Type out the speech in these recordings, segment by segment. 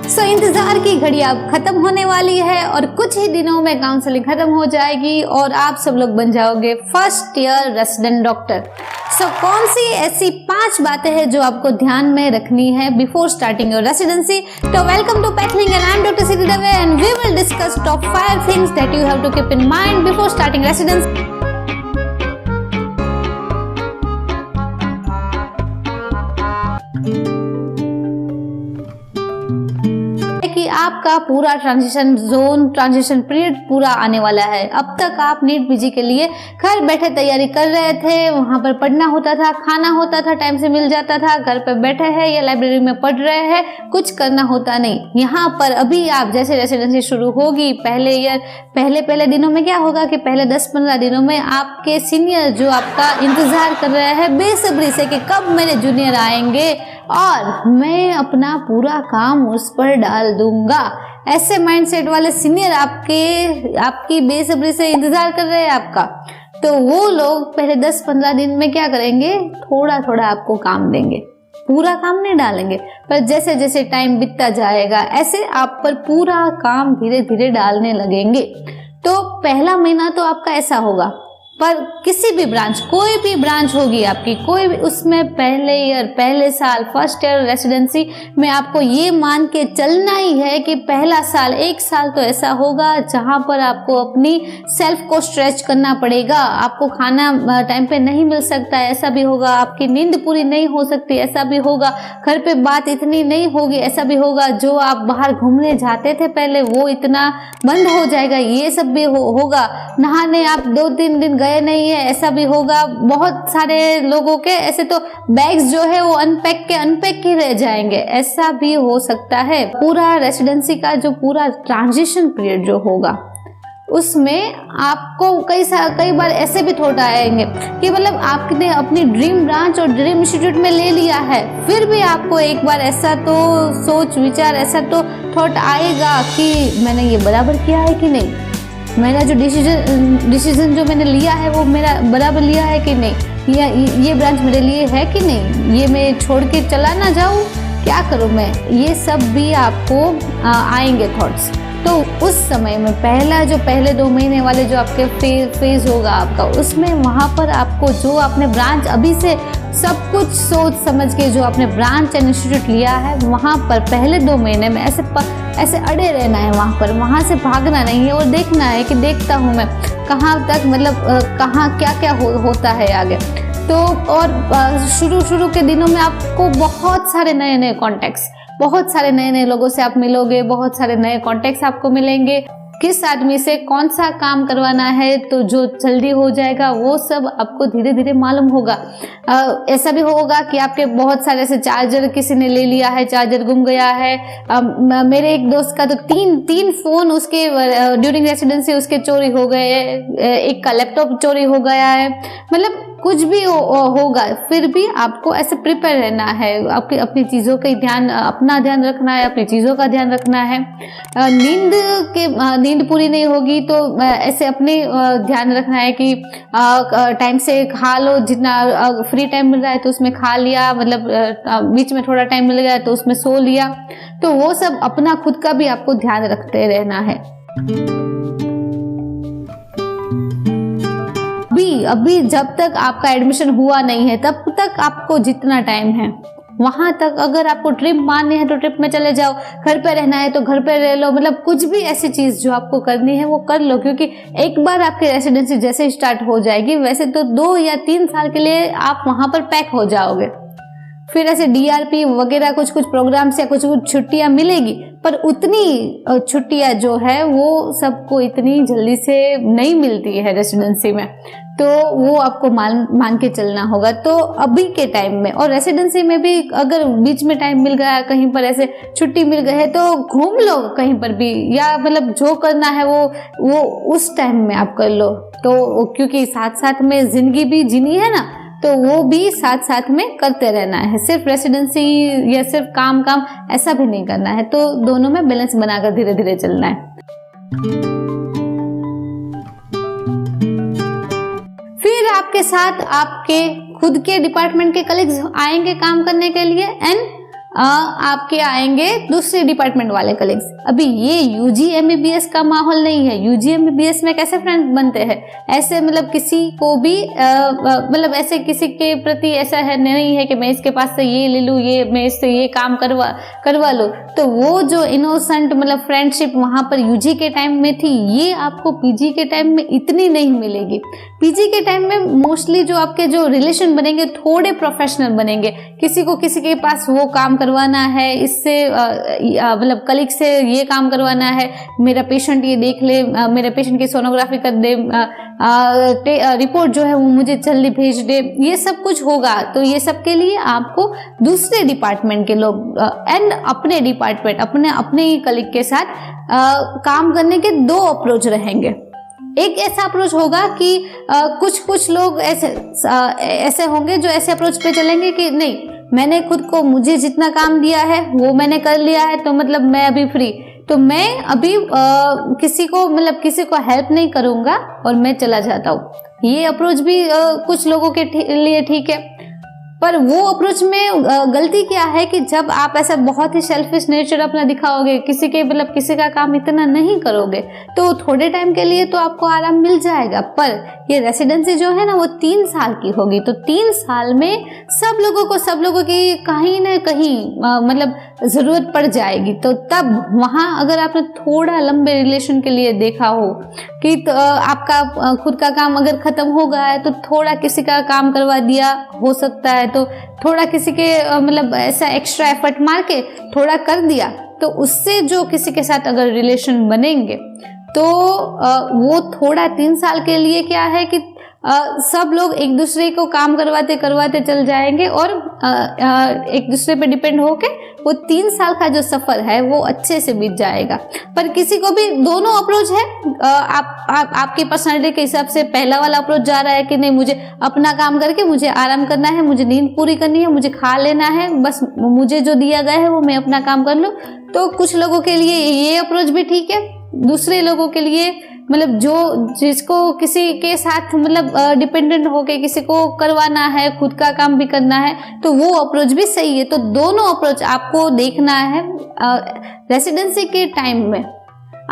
इंतजार की घड़ी अब खत्म होने वाली है और कुछ ही दिनों में काउंसलिंग खत्म हो जाएगी और आप सब लोग बन जाओगे फर्स्ट ईयर रेसिडेंट डॉक्टर। कौन सी ऐसी 5 बातें हैं जो आपको ध्यान में रखनी है बिफोर स्टार्टिंग योर रेसिडेंसी। तो welcome to Petling and I am doctor Siddhi Dave and we will discuss top 5 things that you have to keep in mind before starting residency. आपका पूरा ट्रांजिशन जोन, ट्रांजिशन पीरियड पूरा आने वाला है। अब तक आप नीट पीजी के लिए घर बैठे तैयारी कर रहे थे, वहां पर पढ़ना होता था, खाना होता था, टाइम से मिल जाता था, घर पे बैठे हैं या लाइब्रेरी में पढ़ रहे हैं, कुछ करना होता नहीं। यहाँ पर अभी आप जैसे रेसिडेंसी शुरू होगी पहले दिनों में क्या होगा कि पहले 10-15 दिनों में आपके सीनियर जो आपका इंतजार कर रहे हैं बेसब्री से कि कब मेरे जूनियर आएंगे और मैं अपना पूरा काम उस पर डाल दूंगा। ऐसे माइंडसेट वाले सीनियर आपकी बेसब्री से इंतजार कर रहे हैं आपका। तो वो लोग पहले 10-15 दिन में क्या करेंगे, थोड़ा थोड़ा आपको काम देंगे, पूरा काम नहीं डालेंगे, पर जैसे जैसे टाइम बीतता जाएगा ऐसे आप पर पूरा काम धीरे धीरे डालने लगेंगे। तो पहला महीना तो आपका ऐसा होगा, पर किसी भी ब्रांच, कोई भी ब्रांच होगी आपकी, कोई भी, उसमें पहले साल फर्स्ट ईयर रेसिडेंसी में आपको ये मान के चलना ही है कि पहला साल 1 साल तो ऐसा होगा जहां पर आपको अपनी सेल्फ को स्ट्रेच करना पड़ेगा। आपको खाना टाइम पे नहीं मिल सकता है, ऐसा भी होगा। आपकी नींद पूरी नहीं हो सकती, ऐसा भी होगा। घर पे बात इतनी नहीं होगी, ऐसा भी होगा। जो आप बाहर घूमने जाते थे पहले वो इतना बंद हो जाएगा, ये सब भी होगा। नहाने आप 2-3 दिन गए नहीं है, ऐसा भी होगा। बहुत सारे लोगों के ऐसे तो बैग्स जो है वो अनपैक ही रह जाएंगे, ऐसा भी हो सकता है। पूरा रेसिडेंसी का जो पूरा ट्रांजिशन पीरियड जो होगा उसमें आपको कई बार ऐसे भी थॉट आएंगे कि मतलब आपने अपनी ड्रीम ब्रांच और ड्रीम इंस्टीट्यूट में ले लिया है, फिर भी आपको एक बार ऐसा तो सोच विचार, ऐसा तो थॉट आएगा कि मैंने ये बराबर किया है कि नहीं, मेरा जो डिसीजन जो मैंने लिया है वो मेरा बराबर लिया है कि नहीं, या ये ब्रांच मेरे लिए है कि नहीं, ये मैं छोड़ के चला ना जाऊँ, क्या करूँ मैं, ये सब भी आपको आएंगे थॉट्स। तो उस समय में पहले 2 महीने वाले जो आपके फेज होगा आपका, उसमें वहाँ पर आपको जो आपने ब्रांच अभी से सब कुछ सोच समझ के जो आपने ब्रांच एंड इंस्टीट्यूट लिया है, वहाँ पर पहले 2 महीने में ऐसे अड़े रहना है वहाँ से भागना नहीं है और देखना है कि देखता हूँ मैं कहाँ तक, मतलब कहाँ क्या होता है आगे। तो और शुरू के दिनों में आपको बहुत सारे नए कॉन्टेक्ट्स, बहुत सारे नए लोगों से आप मिलोगे, बहुत सारे नए कॉन्टेक्ट्स आपको मिलेंगे। किस आदमी से कौन सा काम करवाना है तो जो जल्दी हो जाएगा वो सब आपको धीरे धीरे मालूम होगा। ऐसा भी होगा कि आपके बहुत सारे ऐसे चार्जर किसी ने ले लिया है, चार्जर गुम गया है। मेरे एक दोस्त का तो तीन फोन उसके ड्यूरिंग रेसिडेंसी उसके चोरी हो गए, एक का लैपटॉप चोरी हो गया है। मतलब कुछ भी होगा, फिर भी आपको ऐसे प्रिपेयर रहना है, अपनी चीज़ों का अपना ध्यान रखना है, अपनी चीज़ों का ध्यान रखना है। नींद पूरी नहीं होगी तो ऐसे अपने ध्यान रखना है कि टाइम से खा लो, जितना फ्री टाइम मिल रहा है तो उसमें खा लिया, मतलब बीच में थोड़ा टाइम मिल गया तो उसमें सो लिया। तो वो सब अपना खुद का भी आपको ध्यान रखते रहना है। अभी जब तक आपका एडमिशन हुआ नहीं है तब तक आपको जितना टाइम है वहां तक, अगर आपको ट्रिप मारनी है तो ट्रिप में चले जाओ, घर पे रहना है तो घर पे रह लो, मतलब कुछ भी ऐसी चीज जो आपको करनी है वो कर लो। क्योंकि एक बार आपकी रेसिडेंसी जैसे स्टार्ट हो जाएगी वैसे तो 2 या 3 साल के लिए आप वहां पर पैक हो जाओगे। फिर ऐसे DRP वगैरह कुछ प्रोग्राम्स या कुछ छुट्टियां मिलेगी, पर उतनी छुट्टियां जो है वो सबको इतनी जल्दी से नहीं मिलती है रेसिडेंसी में, तो वो आपको मान के चलना होगा। तो अभी के टाइम में और रेसिडेंसी में भी अगर बीच में टाइम मिल गया, कहीं पर ऐसे छुट्टी मिल गई है तो घूम लो कहीं पर भी, या मतलब जो करना है वो उस टाइम में आप कर लो। तो क्योंकि साथ साथ में जिंदगी भी जीनी है ना, तो वो भी साथ साथ में करते रहना है। सिर्फ रेसिडेंसी या सिर्फ काम ऐसा भी नहीं करना है, तो दोनों में बैलेंस बनाकर धीरे धीरे चलना है। फिर आपके साथ आपके खुद के डिपार्टमेंट के कलीग्स आएंगे काम करने के लिए, एंड आपके आएंगे दूसरे डिपार्टमेंट वाले कलीग्स। अभी ये यूजी एमबीबीएस का माहौल नहीं है। यूजी एमबीबीएस में कैसे फ्रेंड बनते हैं, ऐसे मतलब किसी को भी मतलब ऐसे किसी के प्रति ऐसा है नहीं है कि मैं इसके पास से ये ले लूँ, ये मैं इससे ये काम करवा लूँ। तो वो जो इनोसेंट मतलब फ्रेंडशिप वहाँ पर यूजी के टाइम में थी, ये आपको पीजी के टाइम में इतनी नहीं मिलेगी। पीजी के टाइम में मोस्टली जो आपके जो रिलेशन बनेंगे थोड़े प्रोफेशनल बनेंगे। किसी को किसी के पास वो काम करवाना है, इससे मतलब कलीग से ये काम करवाना है, मेरा पेशेंट ये देख ले, मेरे पेशेंट की सोनोग्राफी कर दे, रिपोर्ट जो है वो मुझे जल्दी भेज दे, ये सब कुछ होगा। तो ये सब के लिए आपको दूसरे डिपार्टमेंट के लोग एंड अपने डिपार्टमेंट अपने कलीग के साथ काम करने के दो अप्रोच रहेंगे। एक ऐसा अप्रोच होगा कि कुछ लोग ऐसे होंगे जो ऐसे अप्रोच पे चलेंगे कि नहीं, मैंने खुद को, मुझे जितना काम दिया है वो मैंने कर लिया है, तो मतलब मैं अभी फ्री, तो मैं अभी किसी को हेल्प नहीं करूंगा और मैं चला जाता हूँ। ये अप्रोच भी कुछ लोगों के लिए ठीक है। पर वो अप्रोच में गलती क्या है कि जब आप ऐसा बहुत ही सेल्फिश नेचर अपना दिखाओगे, किसी का काम इतना नहीं करोगे, तो थोड़े टाइम के लिए तो आपको आराम मिल जाएगा। पर ये रेसिडेंसी जो है ना वो 3 साल की होगी। तो 3 साल में सब लोगों की कहीं ना कहीं मतलब जरूरत पड़ जाएगी। तो तब वहाँ अगर आपने थोड़ा लंबे रिलेशन के लिए देखा हो कि तो आपका खुद का काम अगर खत्म हो गया है तो थोड़ा किसी का काम करवा दिया, हो सकता है तो थोड़ा किसी के मतलब ऐसा एक्स्ट्रा एफर्ट मार के थोड़ा कर दिया, तो उससे जो किसी के साथ अगर रिलेशन बनेंगे तो वो थोड़ा 3 साल के लिए क्या है कि सब लोग एक दूसरे को काम करवाते चल जाएंगे और एक दूसरे पे डिपेंड होके वो 3 साल का जो सफर है वो अच्छे से बीत जाएगा। पर किसी को भी दोनों अप्रोच है, आपकी पर्सनालिटी के हिसाब से पहला वाला अप्रोच जा रहा है कि नहीं, मुझे अपना काम करके मुझे आराम करना है, मुझे नींद पूरी करनी है, मुझे खा लेना है, बस मुझे जो दिया गया है वो मैं अपना काम कर लूँ। तो कुछ लोगों के लिए ये अप्रोच भी ठीक है। दूसरे लोगों के लिए मतलब जिसको किसी के साथ मतलब डिपेंडेंट होके किसी को करवाना है, खुद का काम भी करना है, तो वो अप्रोच भी सही है। तो दोनों अप्रोच आपको देखना है। रेसिडेंसी के टाइम में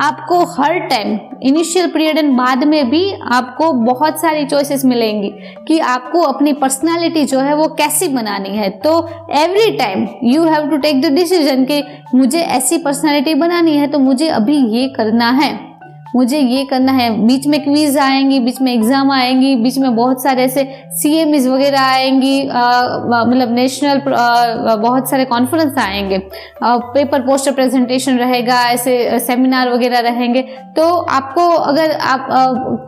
आपको हर टाइम इनिशियल पीरियड एंड बाद में भी आपको बहुत सारी चॉइसेस मिलेंगी कि आपको अपनी पर्सनालिटी जो है वो कैसी बनानी है। तो every time you have to take the decision कि मुझे ऐसी पर्सनालिटी बनानी है तो मुझे अभी ये करना है, मुझे ये करना है। बीच में क्विज आएंगी, बीच में एग्जाम आएंगी, बीच में बहुत सारे ऐसे CMEs वगैरह आएंगी, मतलब नेशनल बहुत सारे कॉन्फ्रेंस आएंगे, पेपर पोस्टर प्रेजेंटेशन रहेगा, ऐसे सेमिनार वगैरह रहेंगे। तो आपको अगर आप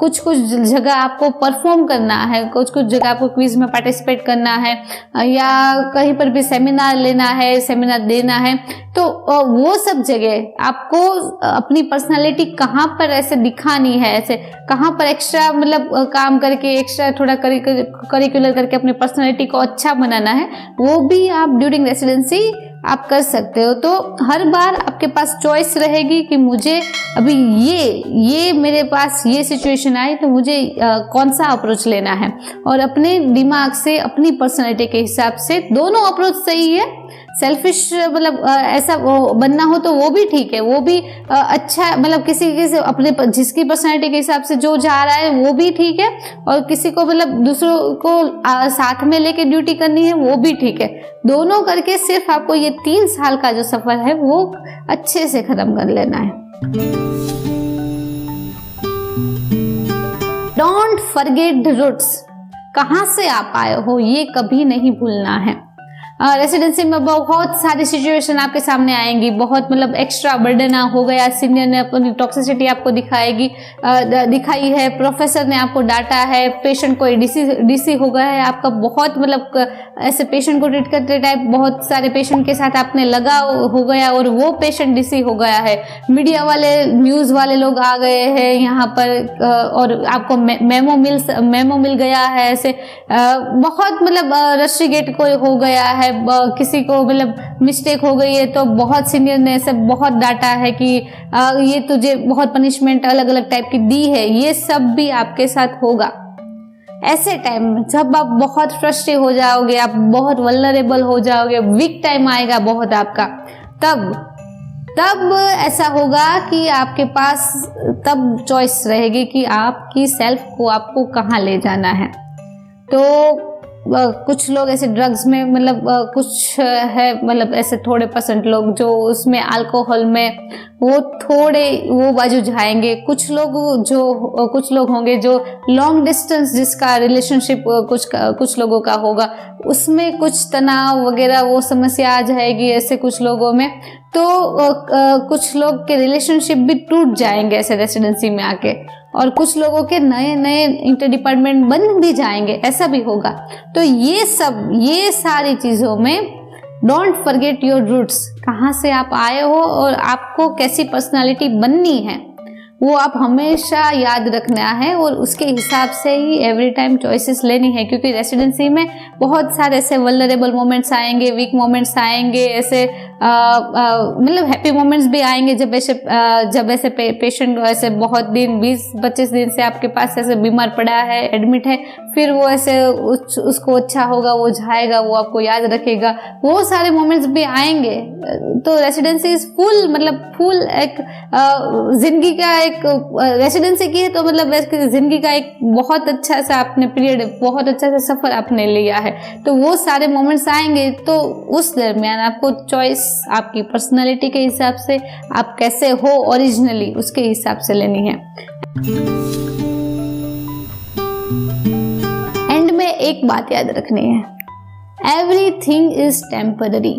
कुछ जगह आपको परफॉर्म करना है, कुछ जगह आपको क्विज में पार्टिसिपेट करना है या कहीं पर भी सेमिनार लेना है, सेमिनार देना है, तो वो सब जगह आपको अपनी पर्सनालिटी कहाँ पर ऐसे दिखानी है, ऐसे कहाँ पर एक्स्ट्रा मतलब काम करके एक्स्ट्रा थोड़ा करिकुलर करके अपनी पर्सनालिटी को अच्छा बनाना है, वो भी आप ड्यूरिंग रेसिडेंसी आप कर सकते हो। तो हर बार आपके पास चॉइस रहेगी कि मुझे अभी ये मेरे पास ये सिचुएशन आई तो मुझे कौन सा अप्रोच लेना है, और अपने दिमाग से अपनी पर्सनालिटी के हिसाब से दोनों अप्रोच सही है। सेल्फिश मतलब ऐसा बनना हो तो वो भी ठीक है, वो भी अच्छा, मतलब किसी से अपने जिसकी पर्सनालिटी के हिसाब से जो जा रहा है वो भी ठीक है, और किसी को मतलब दूसरों को साथ में लेके ड्यूटी करनी है वो भी ठीक है। दोनों करके सिर्फ आपको ये 3 साल का जो सफर है वो अच्छे से खत्म कर लेना है। डोंट फॉरगेट द रूट्स, कहाँ से आप आए हो ये कभी नहीं भूलना है। रेसिडेंसी में बहुत सारी सिचुएशन आपके सामने आएंगी, बहुत मतलब एक्स्ट्रा बर्डन हो गया, सीनियर ने अपनी टॉक्सिसिटी आपको दिखाई है, प्रोफेसर ने आपको डांटा है, पेशेंट को डीसी हो गया है आपका, बहुत मतलब ऐसे पेशेंट को ट्रीट करते टाइम बहुत सारे पेशेंट के साथ आपने लगा हो गया और वो पेशेंट डीसी हो गया है, मीडिया वाले न्यूज़ वाले लोग आ गए हैं यहाँ पर और आपको मेमो मिल गया है, ऐसे बहुत मतलब रस्टिगेट को हो गया है, किसी को मतलब मिस्टेक हो गई है तो बहुत सीनियर ने ऐसे बहुत डांटा है कि ये तुझे बहुत पनिशमेंट अलग अलग टाइप की दी है, ये सब भी आपके साथ होगा। ऐसे टाइम में जब आप बहुत फ्रस्ट्रेट हो जाओगे, आप बहुत वल्नरेबल हो जाओगे, वीक टाइम आएगा बहुत आपका, तब ऐसा होगा कि आपके पास तब चॉइस रहेगी कि आपकी सेल्फ को आपको कहाँ ले जाना है। तो कुछ लोग ऐसे ड्रग्स में मतलब कुछ है मतलब ऐसे थोड़े % लोग जो उसमें अल्कोहल में वो बाजू जाएंगे। कुछ लोग होंगे जो लॉन्ग डिस्टेंस जिसका रिलेशनशिप कुछ लोगों का होगा, उसमें कुछ तनाव वगैरह वो समस्या आ जाएगी ऐसे कुछ लोगों में। तो कुछ लोग के रिलेशनशिप भी टूट जाएंगे ऐसे रेसिडेंसी में आके, और कुछ लोगों के नए इंटर डिपार्टमेंट बन भी जाएंगे, ऐसा भी होगा। तो ये सारी चीज़ों में डोंट फॉरगेट योर रूट्स, कहाँ से आप आए हो और आपको कैसी पर्सनालिटी बननी है वो आप हमेशा याद रखना है, और उसके हिसाब से ही एवरी टाइम चॉइसेस लेनी है। क्योंकि रेसिडेंसी में बहुत सारे ऐसे वल्नरेबल मोमेंट्स आएंगे, वीक मोमेंट्स आएंगे, ऐसे मतलब हैप्पी मोमेंट्स भी आएंगे जब ऐसे पेशेंट ऐसे बहुत दिन 20-25 दिन से आपके पास ऐसे बीमार पड़ा है, एडमिट है, फिर वो ऐसे उसको अच्छा होगा, वो जाएगा, वो आपको याद रखेगा, वो सारे मोमेंट्स भी आएंगे। तो रेसिडेंसी इज फुल एक जिंदगी का एक रेसिडेंसी की है तो मतलब जिंदगी का एक बहुत अच्छा सा आपने पीरियड, बहुत अच्छा सा सफर आपने लिया है, तो वो सारे मोमेंट्स आएंगे। तो उस दरमियान आपको चॉइस आपकी पर्सनालिटी के हिसाब से, आप कैसे हो ओरिजिनली, उसके हिसाब से लेनी है। एंड में एक बात याद रखनी है, everything is temporary,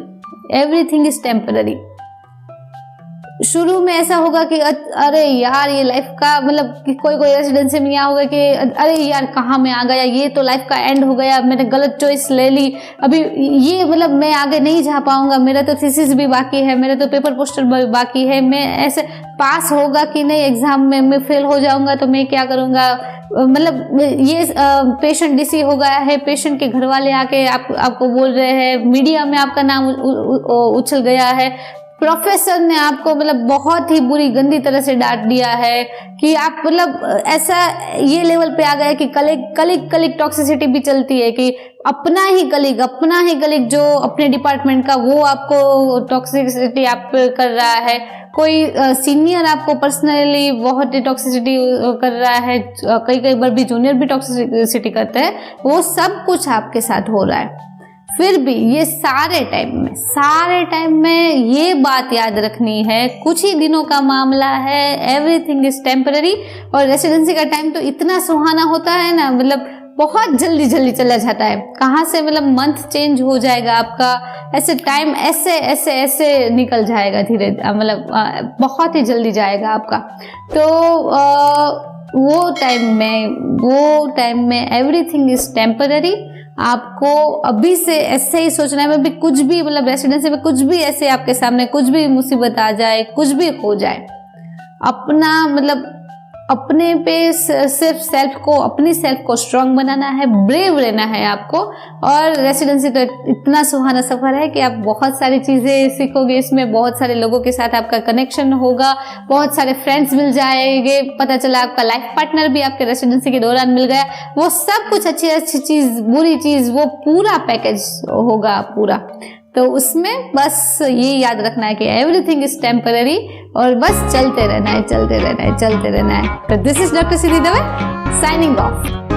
everything is temporary. शुरू में ऐसा होगा कि अरे यार ये लाइफ का मतलब कि कोई रेसिडेंसी में यहाँ होगा कि अरे यार कहाँ मैं आ गया, ये तो लाइफ का एंड हो गया, मैंने गलत चॉइस ले ली, अभी ये मतलब मैं आगे नहीं जा पाऊंगा, मेरा तो थीसिस भी बाकी है, मेरा तो पेपर पोस्टर भी बाकी है, मैं ऐसे पास होगा कि नहीं एग्जाम में, मैं फेल हो जाऊंगा तो मैं क्या करूंगा। मतलब ये पेशेंट डीसी हो गया है, पेशेंट के घर वाले आके आपको बोल रहे हैं, मीडिया में आपका नाम उछल गया है, प्रोफेसर ने आपको मतलब बहुत ही बुरी गंदी तरह से डांट दिया है कि आप मतलब ऐसा ये लेवल पे आ गया कि कलीग टॉक्सिसिटी भी चलती है कि अपना ही कलीग जो अपने डिपार्टमेंट का वो आपको टॉक्सिसिटी आप कर रहा है, कोई सीनियर आपको पर्सनली बहुत ही टॉक्सिसिटी कर रहा है, कई बार भी जूनियर भी टॉक्सिसिटी करते हैं, वो सब कुछ आपके साथ हो रहा है। फिर भी ये सारे टाइम में ये बात याद रखनी है, कुछ ही दिनों का मामला है, एवरीथिंग इज टेम्पररी। और रेसिडेंसी का टाइम तो इतना सुहाना होता है ना, मतलब बहुत जल्दी चला जाता है, कहाँ से मतलब मंथ चेंज हो जाएगा आपका, ऐसे टाइम ऐसे निकल जाएगा धीरे, मतलब बहुत ही जल्दी जाएगा आपका। तो वो टाइम में एवरीथिंग इज टेम्पररी। आपको अभी से ऐसे ही सोचना है, भी कुछ भी मतलब रेसिडेंसी में कुछ भी ऐसे आपके सामने कुछ भी मुसीबत आ जाए, कुछ भी हो जाए, अपना मतलब अपने पे सिर्फ अपनी सेल्फ को स्ट्रांग बनाना है, ब्रेव रहना है आपको। और रेसिडेंसी तो इतना सुहाना सफर है कि आप बहुत सारी चीजें सीखोगे, इसमें बहुत सारे लोगों के साथ आपका कनेक्शन होगा, बहुत सारे फ्रेंड्स मिल जाएंगे, पता चला आपका लाइफ पार्टनर भी आपके रेसिडेंसी के दौरान मिल गया, वो सब कुछ अच्छी चीज, बुरी चीज, वो पूरा पैकेज होगा पूरा। तो उसमें बस ये याद रखना है कि एवरीथिंग इज टेम्पररी, और बस चलते रहना है। तो this is doctor Siddhi Dave signing off.